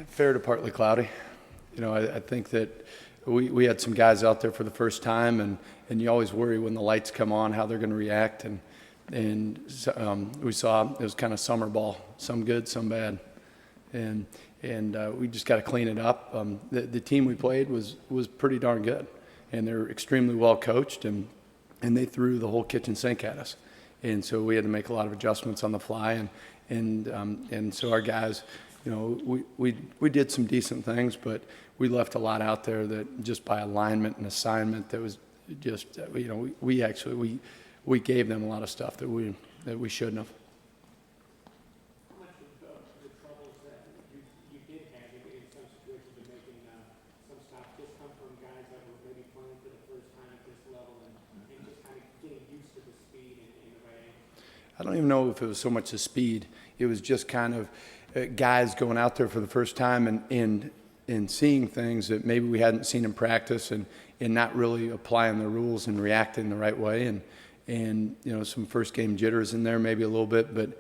Fair to partly cloudy. I think that we had some guys out there for the first time, and you always worry when the lights come on how they're going to react. And we saw it was kind of summer ball, some good, some bad, and we just got to clean it up. The team we played was pretty darn good, and they're extremely well coached, and they threw the whole kitchen sink at us, and so we had to make a lot of adjustments on the fly, and so our guys. We did some decent things, but we left a lot out there that just by alignment and assignment that was just we gave them a lot of stuff that we shouldn't have. How much of the troubles that you did have in some situations of making some stops just come from guys that were maybe playing for the first time at this level and just kind of getting used to the speed and the right angle? I don't even know if it was so much the speed. It was just kind of guys going out there for the first time and seeing things that maybe we hadn't seen in practice and not really applying the rules and reacting the right way and some first game jitters in there maybe a little bit, but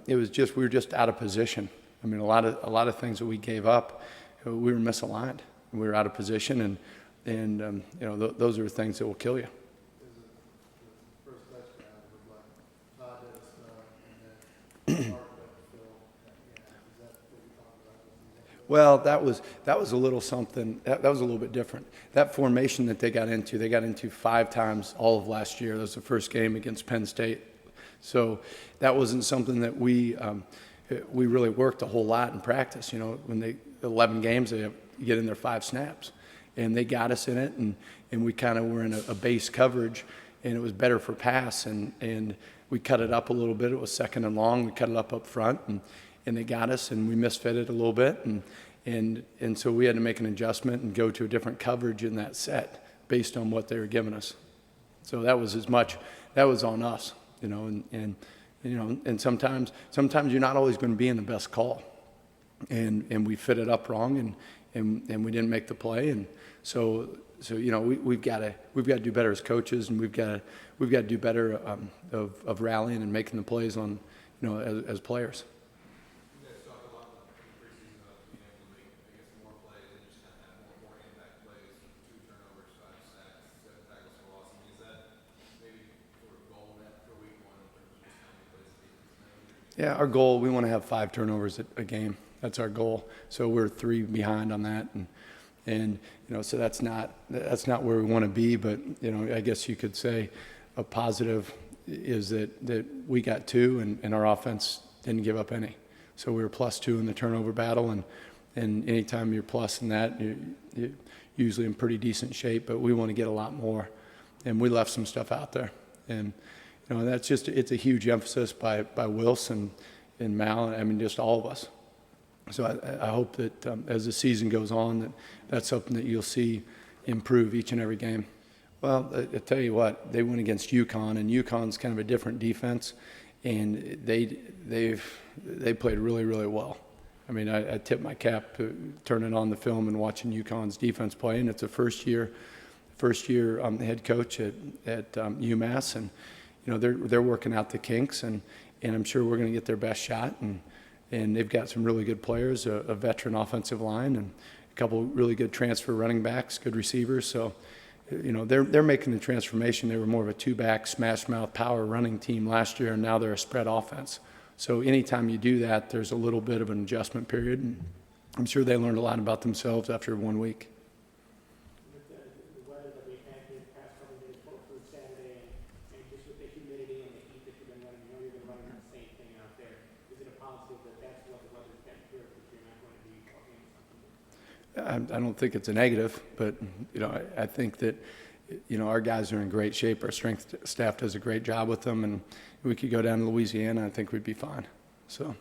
it was just we were just out of position. I mean a lot of things that we gave up, we were misaligned. We were out of position and those are things that will kill you. Well, that was a little something. That was a little bit different. That formation that they got into 5 times all of last year. That was the first game against Penn State. So that wasn't something that we really worked a whole lot in practice. When they 11 games, they get in there 5 snaps, and they got us in it, and we kind of were in a base coverage, and it was better for pass, and we cut it up a little bit. It was second and long. We cut it up front, and they got us, and we misfitted a little bit, and so we had to make an adjustment and go to a different coverage in that set based on what they were giving us. So that was on us, and sometimes you're not always going to be in the best call, and we fit it up wrong, and we didn't make the play, and so we've got to do better as coaches, and we've got to do better of rallying and making the plays on as players. Yeah, our goal, we want to have 5 turnovers a game. That's our goal. So we're 3 behind on that, and so that's not where we want to be. But I guess you could say a positive is that we got 2, and our offense didn't give up any. So we were +2 in the turnover battle, and anytime you're plus in that, you're usually in pretty decent shape. But we want to get a lot more, and we left some stuff out there, and. That's it's a huge emphasis by Wilson and Mal, I mean, just all of us. So I hope that as the season goes on, that's something that you'll see improve each and every game. Well, I tell you what, they went against UConn, and UConn's kind of a different defense, and they played really, really well. I mean, I tip my cap turning on the film and watching UConn's defense play, and it's a first year head coach at UMass, and they're working out the kinks, and I'm sure we're going to get their best shot, and they've got some really good players, a veteran offensive line, and a couple really good transfer running backs, good receivers. So, they're making the transformation. They were more of a 2-back smash mouth power running team last year, and now they're a spread offense. So anytime you do that, there's a little bit of an adjustment period, and I'm sure they learned a lot about themselves after 1 week. I don't think it's a negative, but I think that our guys are in great shape. Our strength staff does a great job with them, and we could go down to Louisiana. I think we'd be fine. So.